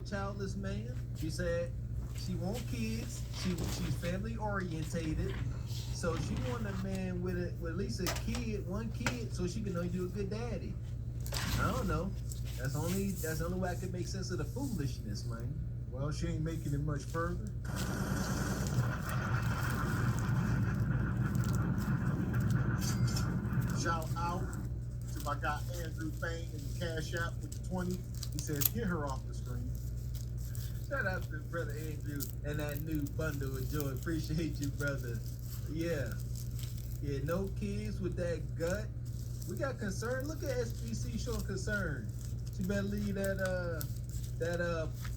childless man. She said she want kids. She's family orientated. So she want a man with at least a kid, one kid, so she can know you a good daddy. I don't know. That's the only way I can make sense of the foolishness, man. Well, she ain't making it much further. Shout out to my guy Andrew Fain in the Cash App with the 20. He says, get her off the screen. Shout out to brother Andrew and that new bundle of joy. Appreciate you, brother. Yeah, no kids with that gut. We got concern. Look at SBC showing concern. She better leave that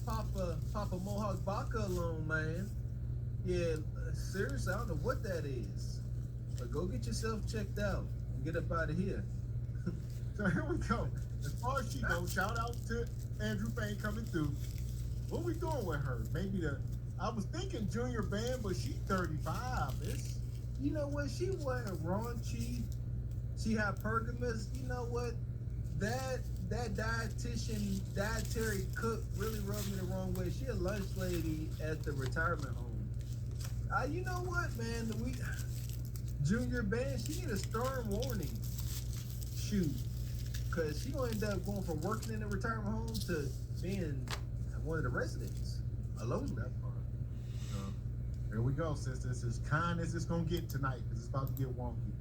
Papa Mohawk Baka alone, man. Yeah, seriously, I don't know what that is. But go get yourself checked out and get up out of here. So here we go. As far as she goes, shout out to Andrew Fain coming through. What we doing with her? Maybe I was thinking junior band, but she's 35. You know what? She wasn't raunchy. She had pergamus. You know what? That dietary cook really rubbed me the wrong way. She a lunch lady at the retirement home. You know what, man? Junior band, she need a stern warning. Shoot. Because she gonna end up going from working in the retirement home to being one of the residents. Alone that part. Here we go, sis. This is kind as it's gonna get tonight, because it's about to get wonky.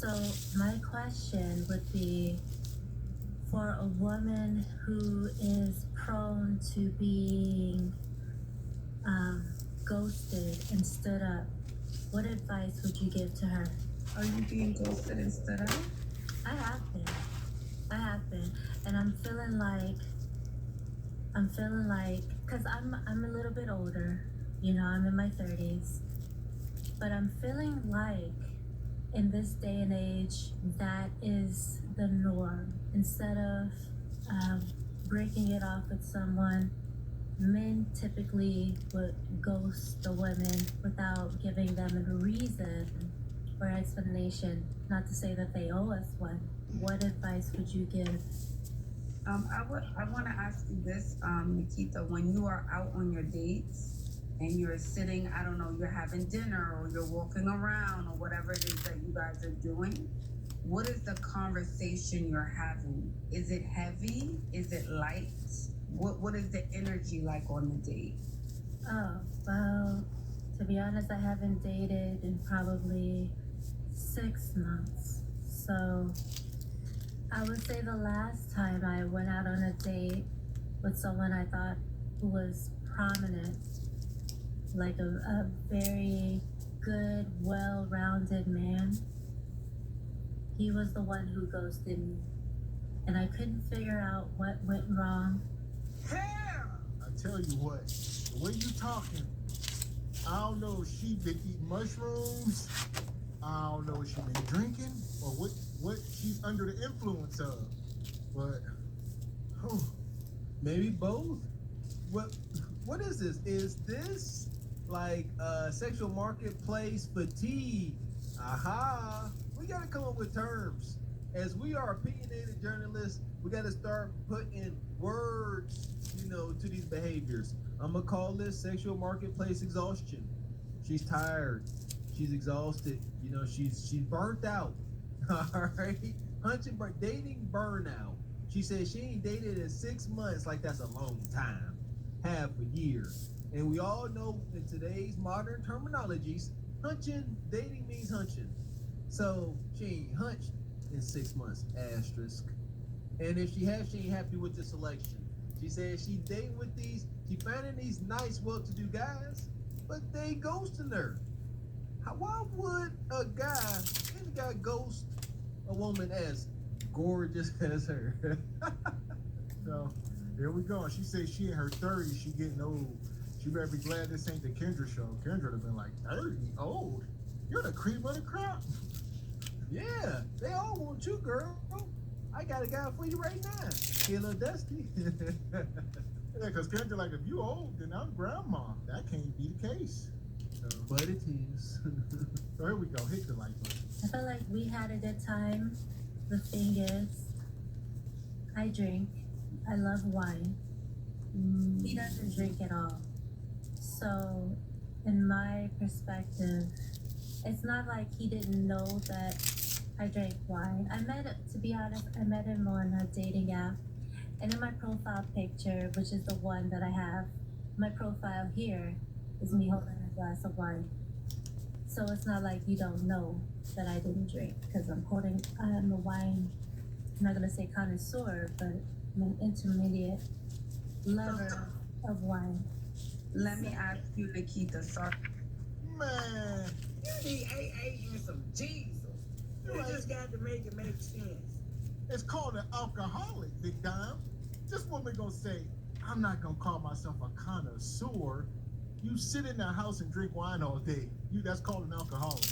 So my question would be, for a woman who is prone to being ghosted and stood up, what advice would you give to her? Are you being ghosted and stood up? I have been, and I'm feeling like, cause I'm a little bit older, I'm in my 30s, but I'm feeling like in this day and age, that is the norm. Instead of breaking it off with someone, men typically would ghost the women without giving them a reason or explanation. Not to say that they owe us one. What advice would you give? I want to ask you this, Nikita. When you are out on your dates and you're sitting, I don't know, you're having dinner or you're walking around or whatever it is that you guys are doing, what is the conversation you're having? Is it heavy? Is it light? What is the energy like on the date? Oh, well, to be honest, I haven't dated in probably 6 months. So I would say the last time I went out on a date with someone I thought who was prominent, like a very good, well-rounded man, he was the one who ghosted me. And I couldn't figure out what went wrong. I tell you what, the way you talking, I don't know if she been eating mushrooms. I don't know if she been drinking or what she's under the influence of. But Maybe both. What is this? Is this like sexual marketplace fatigue? Aha! We gotta come up with terms. As we are opinionated journalists, we gotta start putting words, to these behaviors. I'm gonna call this sexual marketplace exhaustion. She's tired. She's exhausted. She's burnt out. All right, dating burnout. She said she ain't dated in 6 months. Like that's a long time, half a year. And we all know in today's modern terminologies, dating means hunching. So she ain't hunched in 6 months. Asterisk. And if she has, she ain't happy with the selection. She said she finding these nice, well-to-do guys, but they ghosting her. Why would any guy ghost a woman as gorgeous as her? so there we go. She said she in her 30s, she getting old. She better be glad this ain't the Kendra show. Kendra would have been like, 30? Old? You're the cream of the crop. Yeah, they all want you, girl. I got a guy for you right now. Hello, Dusty. Yeah, because Kendra, like, if you old, then I'm grandma. That can't be the case. So, but it is. so here we go. Hit the like button. I feel like we had a good time. The thing is, I drink. I love wine. He doesn't drink at all. So, in my perspective, it's not like he didn't know that I drank wine. To be honest, I met him on a dating app. And in my profile picture, which is the one that I have, my profile here is me holding a glass of wine. So it's not like you don't know that I didn't drink because I'm a wine, I'm not going to say connoisseur, but I'm an intermediate lover of wine. Let me ask you, Nikita, sorry. Man, You need AA and some Jesus. You just got to make it make sense. it's called an alcoholic, Big Dime. This woman gonna say, I'm not gonna call myself a connoisseur. You sit in the house and drink wine all day. That's called an alcoholic.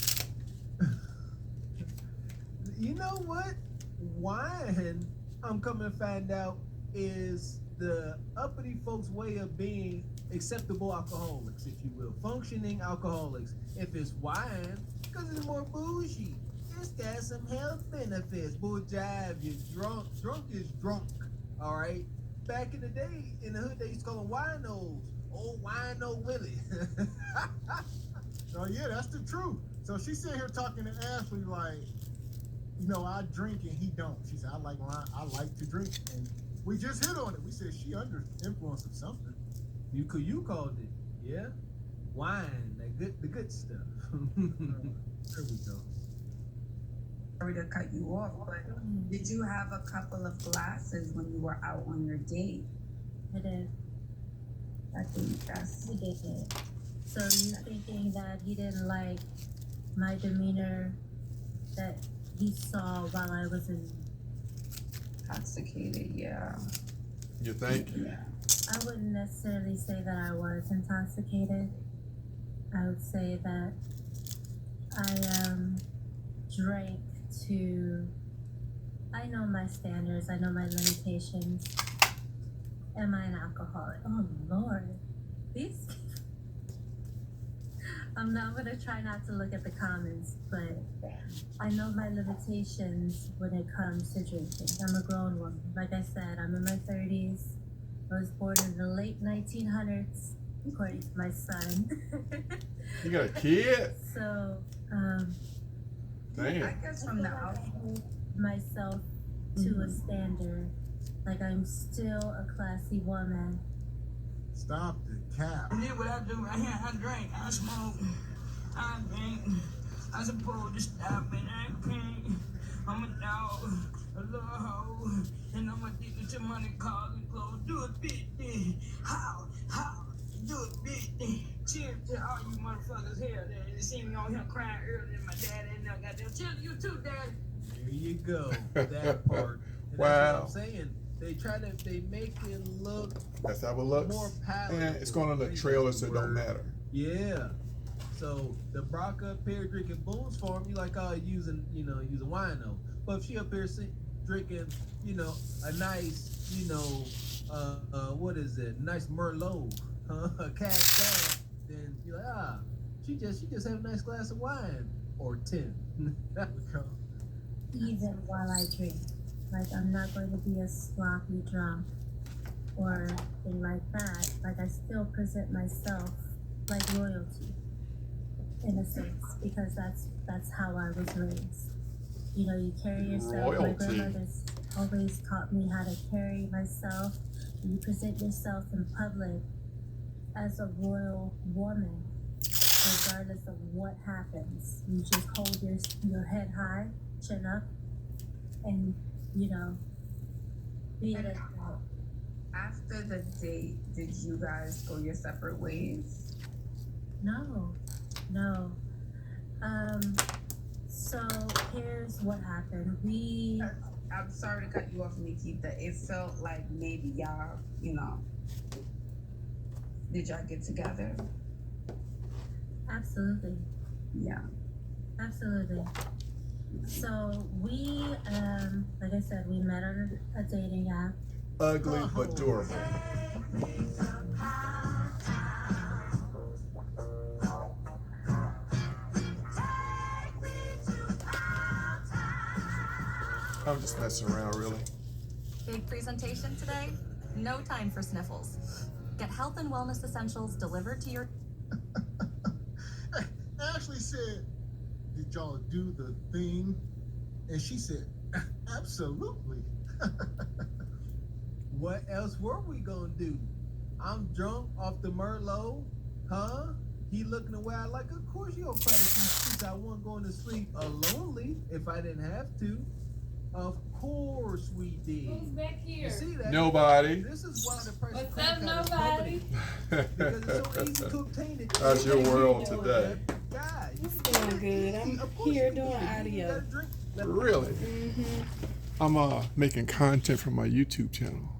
You know what? Wine, I'm coming to find out, is the uppity folks' way of being acceptable alcoholics, if you will. Functioning alcoholics. If it's wine, because it's more bougie. It's got some health benefits. Bull jive, you're drunk. Drunk is drunk. All right? Back in the day, in the hood, they used to call them winos. Old wino Willie. Oh yeah, that's the truth. So she's sitting here talking to Ashley like, I drink and he don't. She said, I like wine, I like to drink. And we just hit on it. We said she under influence of something. You called it, yeah? Wine, the good stuff. There we go. Sorry to cut you off, but did you have a couple of glasses when you were out on your date? I did. I think that's He did it. So you thinking that he didn't like my demeanor that he saw while I was intoxicated, yeah. You think? Yeah. I wouldn't necessarily say that I was intoxicated. I would say that I drank I know my standards, I know my limitations. Am I an alcoholic? Oh Lord. I'm gonna try not to look at the comments, but I know my limitations when it comes to drinking. I'm a grown woman. Like I said, I'm in my 30s. I was born in the late 1900s, according to my son. You got a kid? So, Damn. I guess from the outside. hold myself to a standard. Like I'm still a classy woman. Stop the cap. And then what I do right here, I drink, I smoke, I drink. I supposed to stop and I can't. I'm a dog, a little hoe, and I'm addicted to money, cars, and clothes. Do it, bitch. How? Do it, bitch. Cheers to all you motherfuckers here that see me on here crying earlier. My dad and I got them. Cheers to you too, Dad. There you go. That part. And Wow. That's what I'm saying. they make it look That's how it looks. more palatable. And it's going on the Maybe trailer, that's so the it don't word. matter. Yeah. So the Brock up here drinking Boone's Farm, you like using wino. But if she up here drinking, a nice, what is it? Nice Merlot, a cast down, then you're like, she just have a nice glass of wine or 10. Even while I drink. Like, I'm not going to be a sloppy drunk or thing like that. Like, I still present myself like royalty, in a sense, because that's how I was raised. You carry yourself. Royalty. My grandmother's always taught me how to carry myself. You present yourself in public as a royal woman, regardless of what happens. You just hold your head high, chin up, and be it as well. After the date, did you guys go your separate ways? No. So here's what happened. I'm sorry to cut you off, Nikita. It felt like maybe y'all, did y'all get together? Absolutely. Yeah. Absolutely. So we, like I said, we met on a dating app. Ugly but durable. I'm just messing around, really. Big presentation today? No time for sniffles. Get health and wellness essentials delivered to your... Ashley said, did y'all do the thing? And she said, absolutely. What else were we gonna do? I'm drunk off the Merlot, huh? He looking away. I like, of course you'll crash these streets. I wasn't going to sleep lonely if I didn't have to. Of course we did. Who's back here? You see that? Nobody. This is why the price of What's crack up, is nobody? because it's so easy to obtain it. How's your world today? God, It's going good. I'm of course here you doing can. You audio. gotta drink. Really? I'm making content for my YouTube channel.